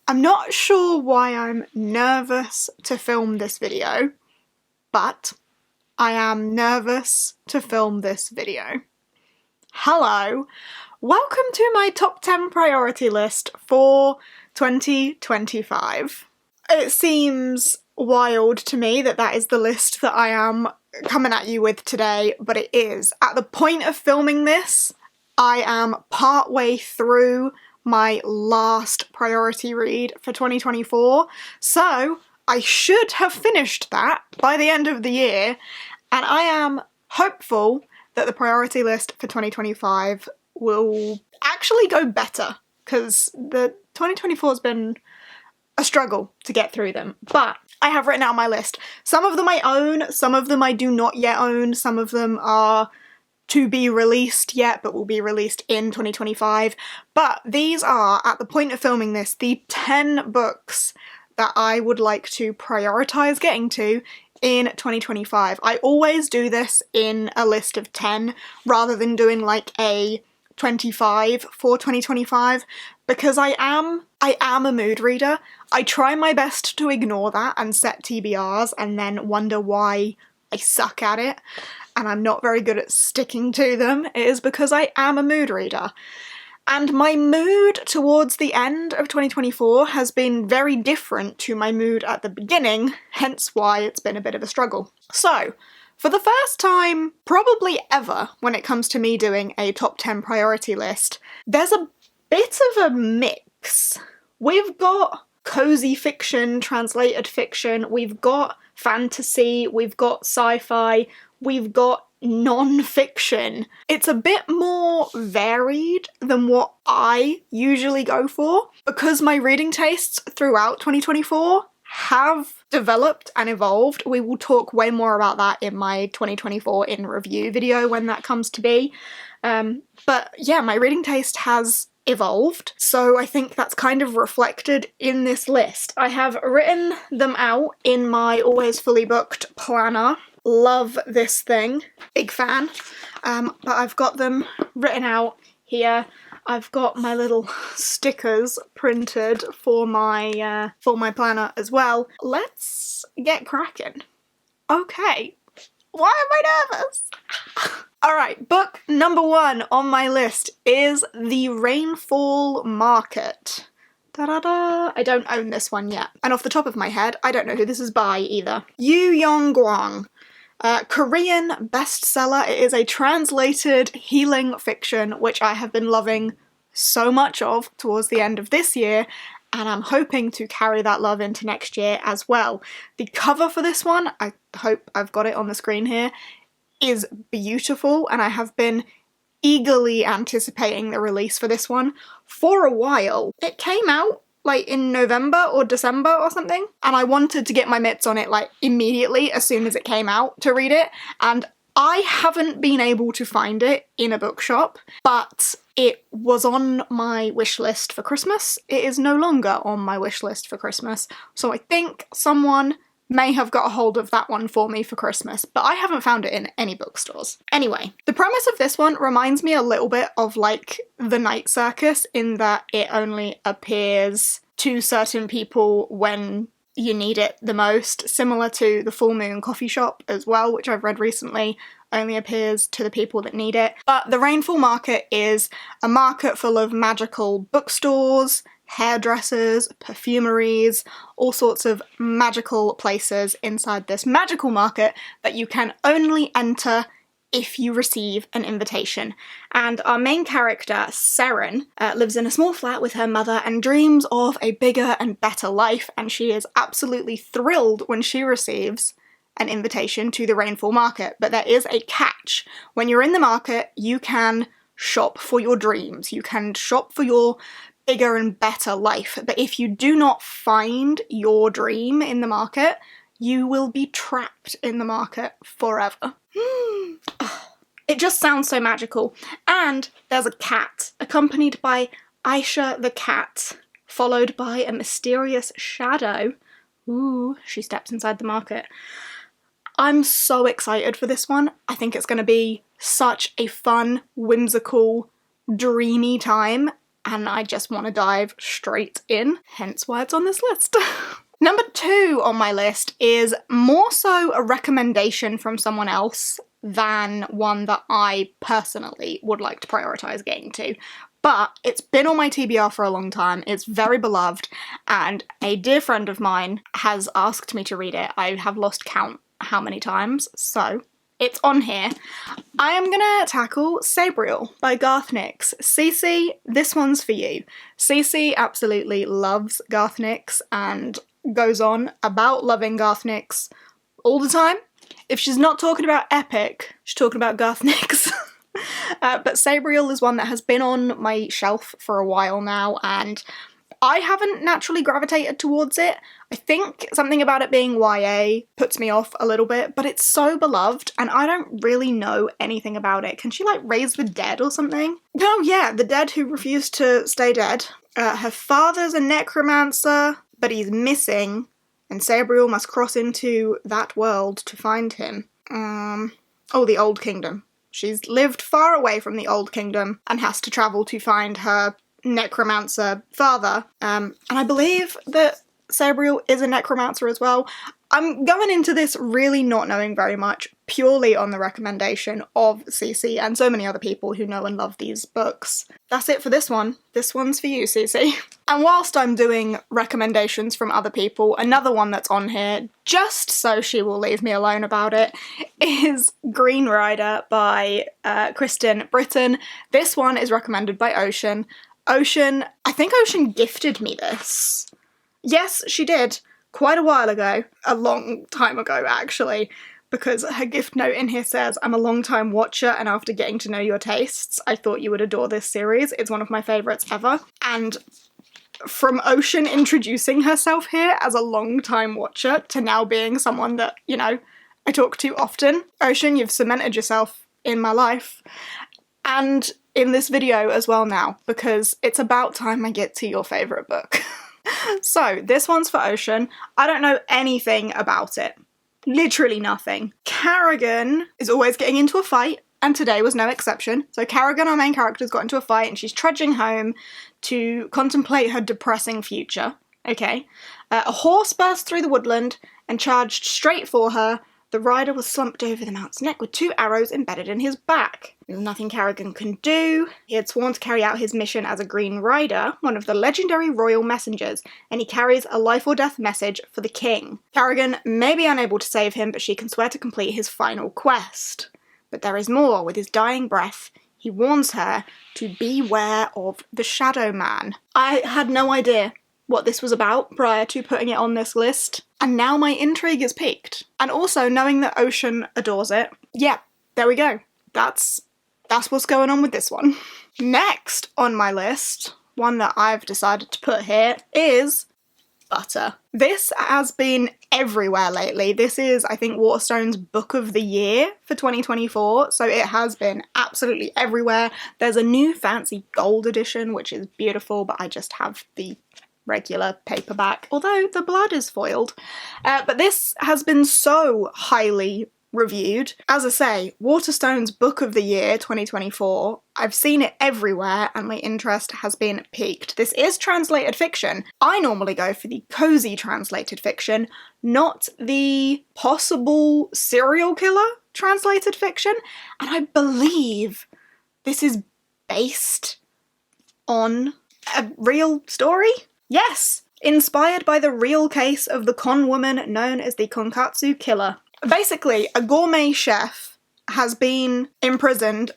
I'm not sure why I'm nervous to film this video, but I am nervous to film this video. Hello, welcome to my top 10 priority list for 2025. It seems wild to me that that is the list that I am coming at you with today, but it is. At the point of filming this, I am partway through my last priority read for 2024, so I should have finished that by the end of the year, and I am hopeful that the priority list for 2025 will actually go better, because the 2024 has been a struggle to get through them. But I have written out my list. Some of them I own, some of them I do not yet own, some of them are to be released yet, but will be released in 2025. But these are, at the point of filming this, the 10 books that I would like to prioritise getting to in 2025. I always do this in a list of 10 rather than doing like a 25 for 2025, because I am a mood reader. I try my best to ignore that and set TBRs and then wonder why I suck at it and I'm not very good at sticking to them. It is because I am a mood reader. And my mood towards the end of 2024 has been very different to my mood at the beginning, hence why it's been a bit of a struggle. So, for the first time, probably ever, when it comes to me doing a top 10 priority list, there's a bit of a mix. We've got cozy fiction, translated fiction, we've got fantasy, we've got sci-fi, we've got non-fiction. It's a bit more varied than what I usually go for, because my reading tastes throughout 2024 have developed and evolved. We will talk way more about that in my 2024 in review video when that comes to be. But yeah, my reading taste has evolved, so I think that's kind of reflected in this list. I have written them out in my always fully booked planner. Love this thing, big fan. But I've got them written out here. I've got my little stickers printed for my planner as well. Let's get cracking. Okay, why am I nervous? Alright, book number 1 on my list is The Rainfall Market. Da-da-da! I don't own this one yet. And off the top of my head, I don't know who this is by either. Yu Yong-gwang. Korean bestseller. It is a translated healing fiction, which I have been loving so much of towards the end of this year, and I'm hoping to carry that love into next year as well. The cover for this one, I hope I've got it on the screen here, is beautiful, and I have been eagerly anticipating the release for this one for a while. It came out like in November or December or something, and I wanted to get my mitts on it like immediately as soon as it came out to read it, and I haven't been able to find it in a bookshop, but it was on my wish list for Christmas. It is no longer on my wish list for Christmas, so I think someone may have got a hold of that one for me for Christmas, but I haven't found it in any bookstores. Anyway, the premise of this one reminds me a little bit of like The Night Circus, in that it only appears to certain people when you need it the most, similar to The Full Moon Coffee Shop as well, which I've read recently, only appears to the people that need it. But the Rainfall Market is a market full of magical bookstores, hairdressers, perfumeries, all sorts of magical places inside this magical market that you can only enter if you receive an invitation. And our main character, Seren, lives in a small flat with her mother and dreams of a bigger and better life, and she is absolutely thrilled when she receives an invitation to the Rainfall Market. But there is a catch. When you're in the market, you can shop for your dreams. You can shop for your bigger and better life, but if you do not find your dream in the market, you will be trapped in the market forever. It just sounds so magical. And there's a cat, accompanied by Aisha the cat, followed by a mysterious shadow. Ooh, she steps inside the market. I'm so excited for this one. I think it's going to be such a fun, whimsical, dreamy time, and I just want to dive straight in, hence why it's on this list. Number 2 on my list is more so a recommendation from someone else than one that I personally would like to prioritise getting to. But it's been on my TBR for a long time, it's very beloved, and a dear friend of mine has asked me to read it. I have lost count how many times, so it's on here. I am gonna tackle Sabriel by Garth Nix. Cece, this one's for you. Cece absolutely loves Garth Nix and goes on about loving Garth Nix all the time. If she's not talking about epic, she's talking about Garth Nix. But Sabriel is one that has been on my shelf for a while now, and I haven't naturally gravitated towards it. I think something about it being YA puts me off a little bit, but it's so beloved, and I don't really know anything about it. Can she, like, raise the dead or something? Oh yeah, the dead who refuse to stay dead. Her father's a necromancer, but he's missing, and Sabriel must cross into that world to find him. Oh, the Old Kingdom. She's lived far away from the Old Kingdom and has to travel to find her necromancer father. And I believe that Sabriel is a necromancer as well. I'm going into this really not knowing very much, purely on the recommendation of Cece and so many other people who know and love these books. That's it for this one. This one's for you, Cece. And whilst I'm doing recommendations from other people, another one that's on here, just so she will leave me alone about it, is Green Rider by Kristen Britton. This one is recommended by Ocean. I think Ocean gifted me this. Yes, she did. Quite a while ago. A long time ago, actually. Because her gift note in here says, "I'm a long-time watcher, and after getting to know your tastes, I thought you would adore this series. It's one of my favourites ever." And from Ocean introducing herself here as a long-time watcher to now being someone that, you know, I talk to often, Ocean, you've cemented yourself in my life. And in this video as well now, because it's about time I get to your favourite book. So, this one's for Ocean. I don't know anything about it. Literally nothing. Carrigan is always getting into a fight, and today was no exception. So Carrigan, our main character, has got into a fight and she's trudging home to contemplate her depressing future. Okay. A horse burst through the woodland and charged straight for her. The rider was slumped over the mount's neck with 2 arrows embedded in his back. There's nothing Carrigan can do. He had sworn to carry out his mission as a Green Rider, one of the legendary royal messengers, and he carries a life or death message for the king. Carrigan may be unable to save him, but she can swear to complete his final quest. But there is more. With his dying breath, he warns her to beware of the Shadow Man. I had no idea what this was about prior to putting it on this list, and now my intrigue is piqued. And also, knowing that Ocean adores it, yeah, there we go. That's what's going on with this one. Next on my list, one that I've decided to put here, is Butter. This has been everywhere lately. This is, I think, Waterstone's Book of the Year for 2024, so it has been absolutely everywhere. There's a new fancy gold edition, which is beautiful, but I just have the regular paperback, although the blood is foiled. But this has been so highly reviewed. As I say, Waterstone's Book of the Year 2024, I've seen it everywhere and my interest has been piqued. This is translated fiction. I normally go for the cozy translated fiction, not the possible serial killer translated fiction, and I believe this is based on a real story? Yes! Inspired by the real case of the con woman known as the Konkatsu Killer. Basically, a gourmet chef has been imprisoned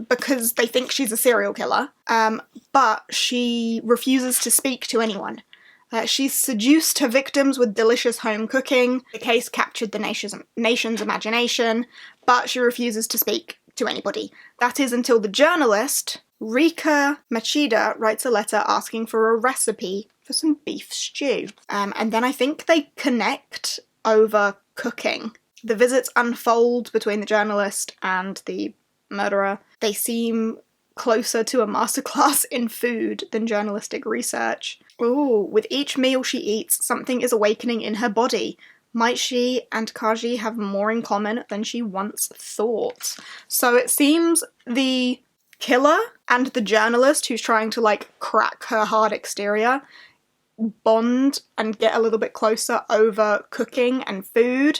because they think she's a serial killer, but she refuses to speak to anyone. She's seduced her victims with delicious home cooking. The case captured the nation's imagination, but she refuses to speak to anybody. That is until the journalist, Rika Machida, writes a letter asking for a recipe for some beef stew. And then I think they connect over cooking. The visits unfold between the journalist and the murderer. They seem closer to a masterclass in food than journalistic research. Ooh, with each meal she eats, something is awakening in her body. Might she and Kaji have more in common than she once thought? So it seems the killer and the journalist who's trying to, like, crack her hard exterior bond and get a little bit closer over cooking and food,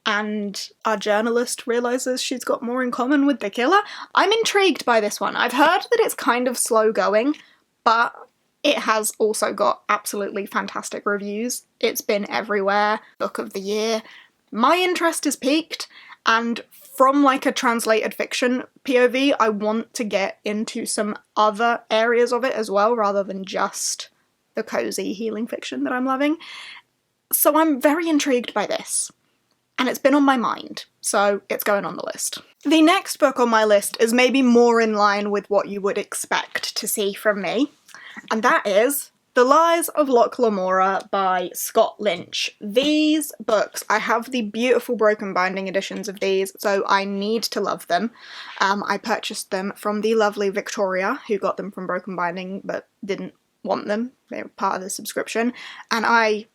and our journalist realises she's got more in common with the killer. I'm intrigued by this one. I've heard that it's kind of slow going, but it has also got absolutely fantastic reviews. It's been everywhere. Book of the year. My interest is piqued, and from like a translated fiction POV, I want to get into some other areas of it as well, rather than just the cozy healing fiction that I'm loving. So I'm very intrigued by this, and it's been on my mind, so it's going on the list. The next book on my list is maybe more in line with what you would expect to see from me, and that is The Lies of L Lamora by Scott Lynch. These books, I have the beautiful broken binding editions of these, so I need to love them. I purchased them from the lovely Victoria, who got them from broken binding but didn't want them. They were part of the subscription, and I,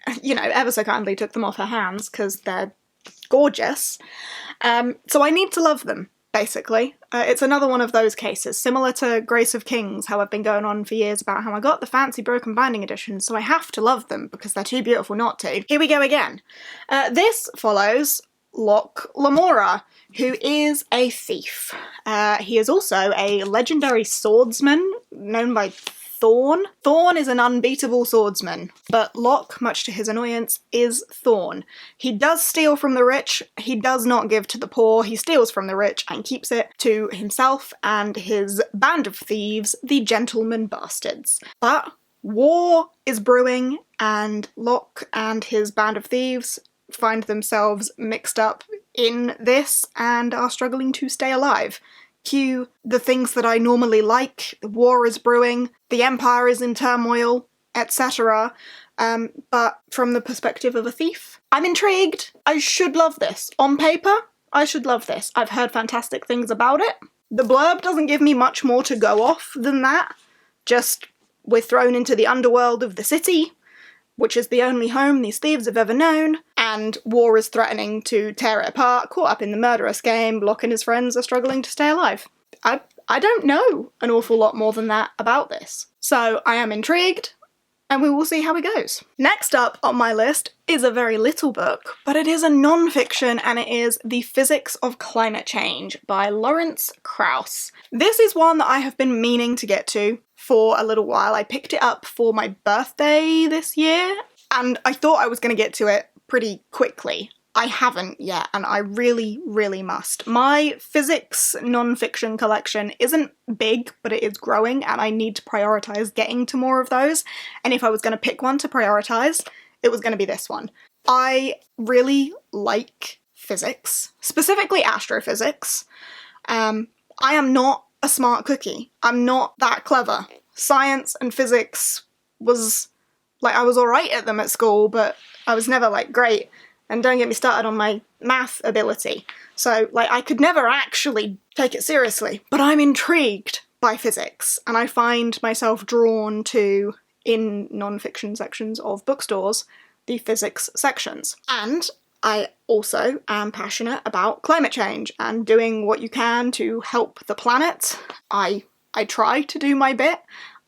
ever so kindly took them off her hands because they're gorgeous. So I need to love them, basically. It's another one of those cases, similar to Grace of Kings, how I've been going on for years about how I got the fancy broken binding edition, so I have to love them because they're too beautiful not to. Here we go again. This follows L Lamora, who is a thief. He is also a legendary swordsman known by Thorn. Thorn is an unbeatable swordsman, but Locke, much to his annoyance, is Thorn. He does steal from the rich, he does not give to the poor, he steals from the rich and keeps it to himself and his band of thieves, the Gentleman Bastards. But war is brewing, and Locke and his band of thieves find themselves mixed up in this and are struggling to stay alive. Cue the things that I normally like. The war is brewing, the empire is in turmoil, etc. But from the perspective of a thief. I'm intrigued. I should love this. On paper, I should love this. I've heard fantastic things about it. The blurb doesn't give me much more to go off than that. Just, we're thrown into the underworld of the city, which is the only home these thieves have ever known, and war is threatening to tear it apart. Caught up in the murderous game, Locke and his friends are struggling to stay alive. I don't know an awful lot more than that about this. So I am intrigued, and we will see how it goes. Next up on my list is a very little book, but it is a non-fiction, and it is The Physics of Climate Change by Lawrence Krauss. This is one that I have been meaning to get to for a little while. I picked it up for my birthday this year, and I thought I was going to get to it pretty quickly. I haven't yet, and I really, really must. My physics non-fiction collection isn't big, but it is growing, and I need to prioritise getting to more of those, and if I was going to pick one to prioritise, it was going to be this one. I really like physics, specifically astrophysics. I am not a smart cookie. I'm not that clever. Science and physics was, I was alright at them at school, but I was never, great. And don't get me started on my math ability. So, I could never actually take it seriously. But I'm intrigued by physics, and I find myself drawn to, in non-fiction sections of bookstores, the physics sections. And I also am passionate about climate change and doing what you can to help the planet. I try to do my bit.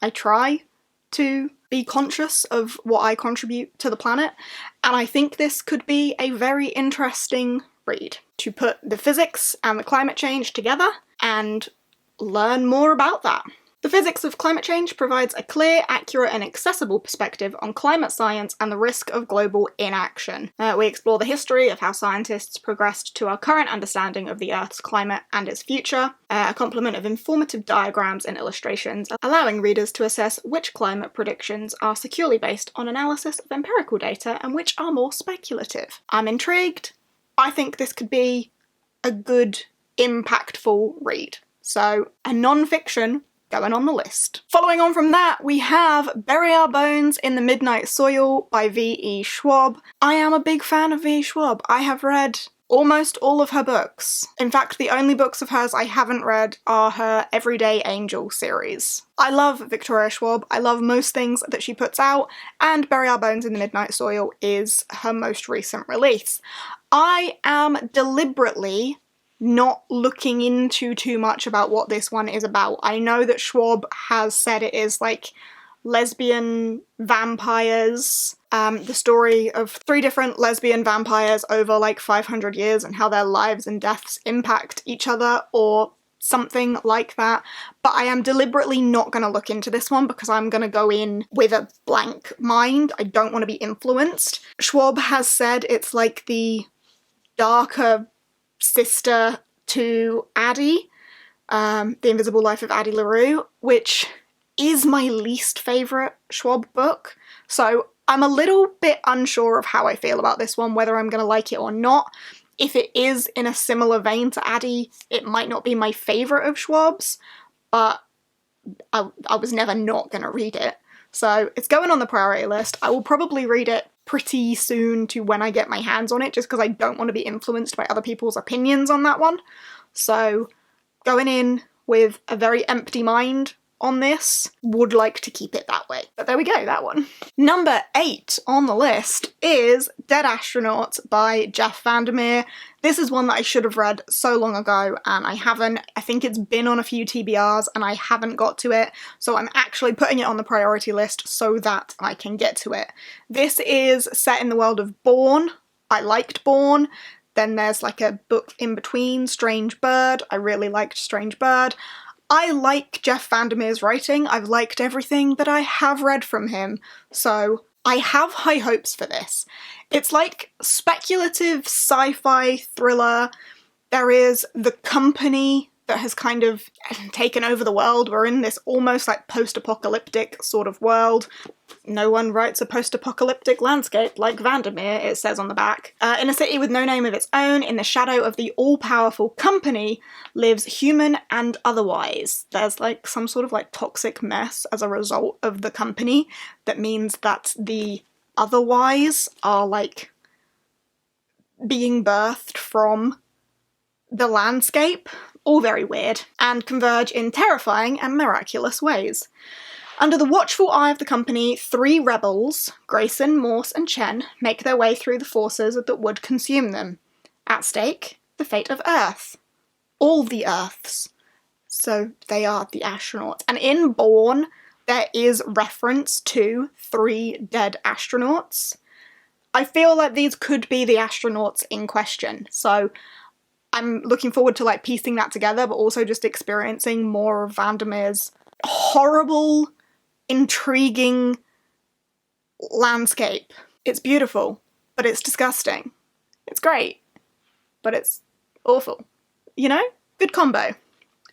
I try to be conscious of what I contribute to the planet, and I think this could be a very interesting read to put the physics and the climate change together and learn more about that. The Physics of Climate Change provides a clear, accurate and accessible perspective on climate science and the risk of global inaction. We explore the history of how scientists progressed to our current understanding of the Earth's climate and its future, a complement of informative diagrams and illustrations, allowing readers to assess which climate predictions are securely based on analysis of empirical data and which are more speculative. I'm intrigued. I think this could be a good, impactful read. So, a non-fiction going on the list. Following on from that, we have Bury Our Bones in the Midnight Soil by V.E. Schwab. I am a big fan of V.E. Schwab. I have read almost all of her books. In fact, the only books of hers I haven't read are her Everyday Angel series. I love Victoria Schwab. I love most things that she puts out, and Bury Our Bones in the Midnight Soil is her most recent release. I am deliberately not looking into too much about what this one is about. I know that Schwab has said it is like lesbian vampires, the story of 3 different lesbian vampires over like 500 years and how their lives and deaths impact each other, or something like that. But I am deliberately not going to look into this one because I'm going to go in with a blank mind. I don't want to be influenced. Schwab has said it's like the darker sister to Addie, The Invisible Life of Addie LaRue, which is my least favourite Schwab book. So I'm a little bit unsure of how I feel about this one, whether I'm going to like it or not. If it is in a similar vein to Addie, it might not be my favourite of Schwab's, but I was never not going to read it. So it's going on the priority list. I will probably read it pretty soon to when I get my hands on it, just because I don't want to be influenced by other people's opinions on that one. So going in with a very empty mind on this, would like to keep it that way. But there we go, that one. Number 8 on the list is Dead Astronauts by Jeff Vandermeer. This is one that I should have read so long ago and I haven't. I think it's been on a few TBRs and I haven't got to it, so I'm actually putting it on the priority list so that I can get to it. This is set in the world of Born. I liked Born. Then there's like a book in between, Strange Bird. I really liked Strange Bird. I like Jeff Vandermeer's writing. I've liked everything that I have read from him, so I have high hopes for this. It's like speculative sci-fi thriller. There is the company that has kind of taken over the world. We're in this almost like post-apocalyptic sort of world. No one writes a post-apocalyptic landscape like Vandermeer, it says on the back. In a city with no name of its own, in the shadow of the all-powerful company, lives human and otherwise. There's like some sort of like toxic mess as a result of the company that means that the otherwise are like being birthed from the landscape. All very weird, and converge in terrifying and miraculous ways. Under the watchful eye of the company, 3 rebels, Grayson, Morse, and Chen, make their way through the forces that would consume them. At stake, the fate of Earth. All the Earths. So they are the astronauts. And in Born, there is reference to 3 dead astronauts. I feel like these could be the astronauts in question, so I'm looking forward to like piecing that together, but also just experiencing more of Vandermeer's horrible, intriguing landscape. It's beautiful, but it's disgusting. It's great, but it's awful. You know? Good combo.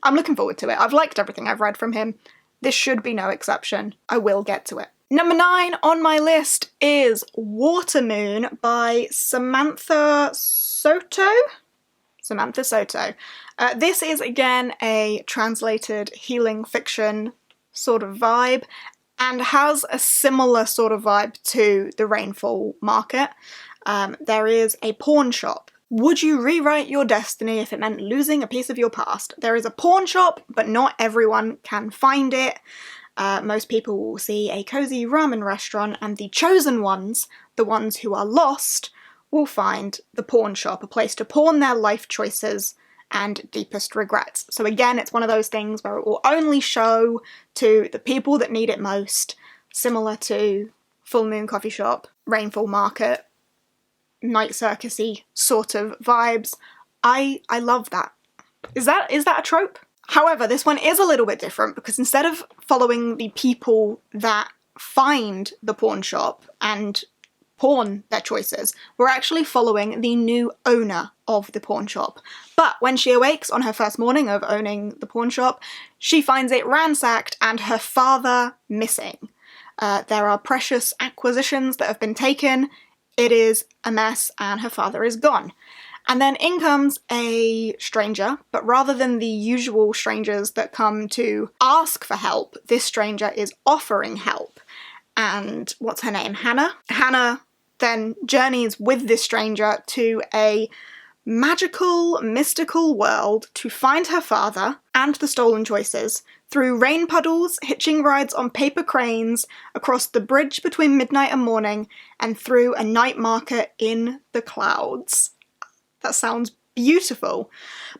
I'm looking forward to it. I've liked everything I've read from him. This should be no exception. I will get to it. Number 9 on my list is Watermoon by Samantha Soto. This is again a translated healing fiction sort of vibe and has a similar sort of vibe to the Rainfall Market. There is a pawn shop. Would you rewrite your destiny if it meant losing a piece of your past? There is a pawn shop, but not everyone can find it. Most people will see a cozy ramen restaurant, and the chosen ones, the ones who are lost, will find the pawn shop, a place to pawn their life choices and deepest regrets. So again, it's one of those things where it will only show to the people that need it most, similar to Full Moon Coffee Shop, Rainfall Market, Night Circus-y sort of vibes. I love that. Is that a trope? However, this one is a little bit different because instead of following the people that find the pawn shop and pawn their choices, we're actually following the new owner of the pawn shop. But when she awakes on her first morning of owning the pawn shop, she finds it ransacked and her father missing. There are precious acquisitions that have been taken, it is a mess, and her father is gone. And then in comes a stranger, but rather than the usual strangers that come to ask for help, this stranger is offering help. And what's her name? Hannah? Hannah then journeys with this stranger to a magical, mystical world to find her father and the stolen choices through rain puddles, hitching rides on paper cranes, across the bridge between midnight and morning, and through a night market in the clouds. That sounds beautiful.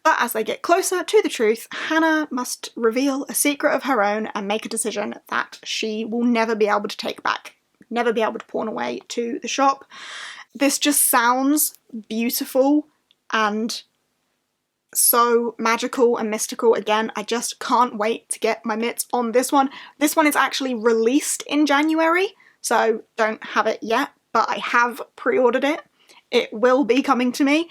But as they get closer to the truth, Hannah must reveal a secret of her own and make a decision that she will never be able to take back, never be able to pawn away to the shop. This just sounds beautiful and so magical and mystical. Again, I just can't wait to get my mitts on this one. This one is actually released in January, so don't have it yet, but I have pre-ordered it. It will be coming to me,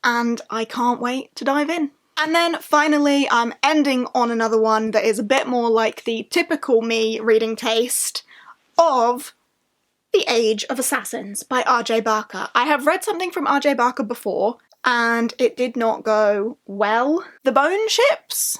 and I can't wait to dive in. And then finally, I'm ending on another one that is a bit more like the typical me reading taste of The Age of Assassins by R.J. Barker. I have read something from R.J. Barker before, and it did not go well. The Bone Ships?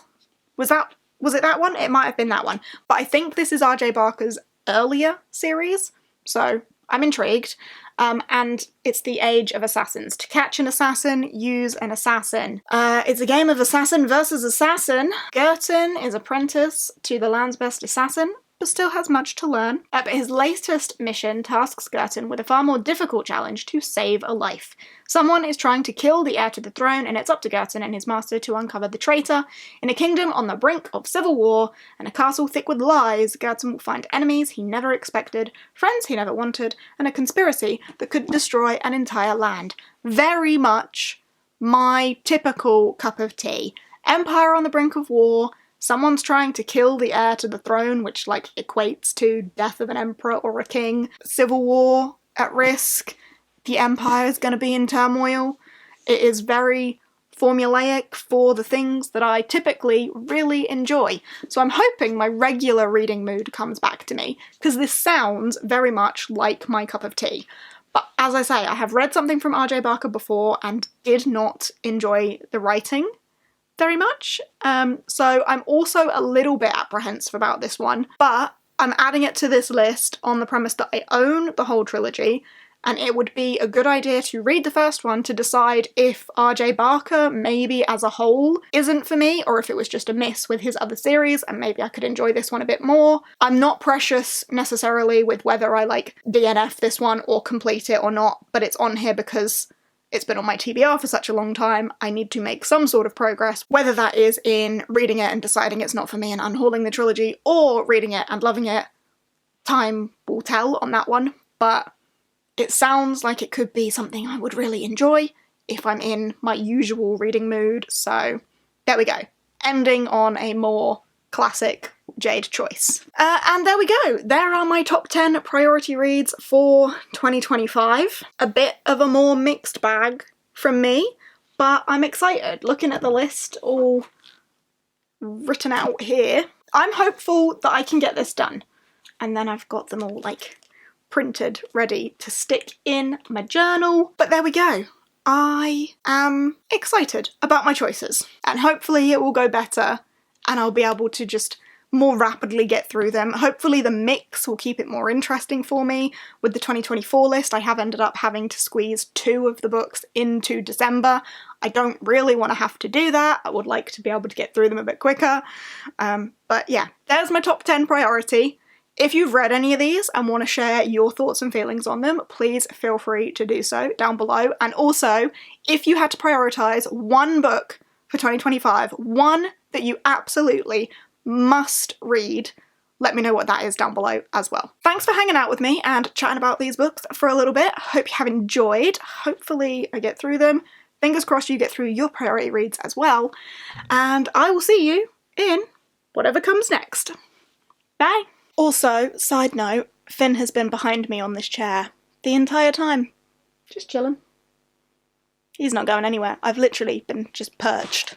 Was it that one? It might have been that one. But I think this is R.J. Barker's earlier series, so I'm intrigued. And it's The Age of Assassins. To catch an assassin, use an assassin. It's a game of assassin versus assassin. Girton is apprentice to the land's best assassin, but still has much to learn. But his latest mission tasks Girton with a far more difficult challenge: to save a life. Someone is trying to kill the heir to the throne, and it's up to Girton and his master to uncover the traitor. In a kingdom on the brink of civil war, and a castle thick with lies, Girton will find enemies he never expected, friends he never wanted, and a conspiracy that could destroy an entire land. Very much my typical cup of tea. Empire on the brink of war, someone's trying to kill the heir to the throne, which like equates to death of an emperor or a king. Civil war at risk. The empire is going to be in turmoil. It is very formulaic for the things that I typically really enjoy. So I'm hoping my regular reading mood comes back to me, because this sounds very much like my cup of tea. But as I say, I have read something from R.J. Barker before and did not enjoy the writing very much. So I'm also a little bit apprehensive about this one, but I'm adding it to this list on the premise that I own the whole trilogy, and it would be a good idea to read the first one to decide if R.J. Barker, maybe as a whole, isn't for me, or if it was just a miss with his other series, and maybe I could enjoy this one a bit more. I'm not precious necessarily with whether I like DNF this one or complete it or not, but it's on here because it's been on my TBR for such a long time. I need to make some sort of progress, whether that is in reading it and deciding it's not for me and unhauling the trilogy, or reading it and loving it. Time will tell on that one, but it sounds like it could be something I would really enjoy if I'm in my usual reading mood, so there we go. Ending on a more classic Jade choice. And there we go. There are my top 10 priority reads for 2025. A bit of a more mixed bag from me, but I'm excited. Looking at the list all written out here, I'm hopeful that I can get this done. And then I've got them all like printed, ready to stick in my journal. But there we go. I am excited about my choices, and hopefully it will go better and I'll be able to just more rapidly get through them. Hopefully the mix will keep it more interesting for me. With the 2024 list, I have ended up having to squeeze 2 of the books into December. I don't really want to have to do that. I would like to be able to get through them a bit quicker. But yeah, there's my top 10 priority. If you've read any of these and want to share your thoughts and feelings on them, please feel free to do so down below. And also, if you had to prioritise one book for 2025, one that you absolutely must read, let me know what that is down below as well. Thanks for hanging out with me and chatting about these books for a little bit. Hope you have enjoyed. Hopefully I get through them. Fingers crossed you get through your priority reads as well. And I will see you in whatever comes next. Bye! Also, side note, Finn has been behind me on this chair the entire time. Just chilling. He's not going anywhere. I've literally been just perched.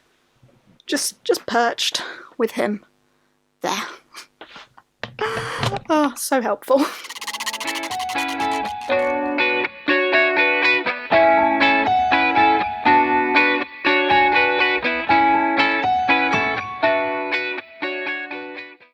Just perched with him. There. Oh, so helpful.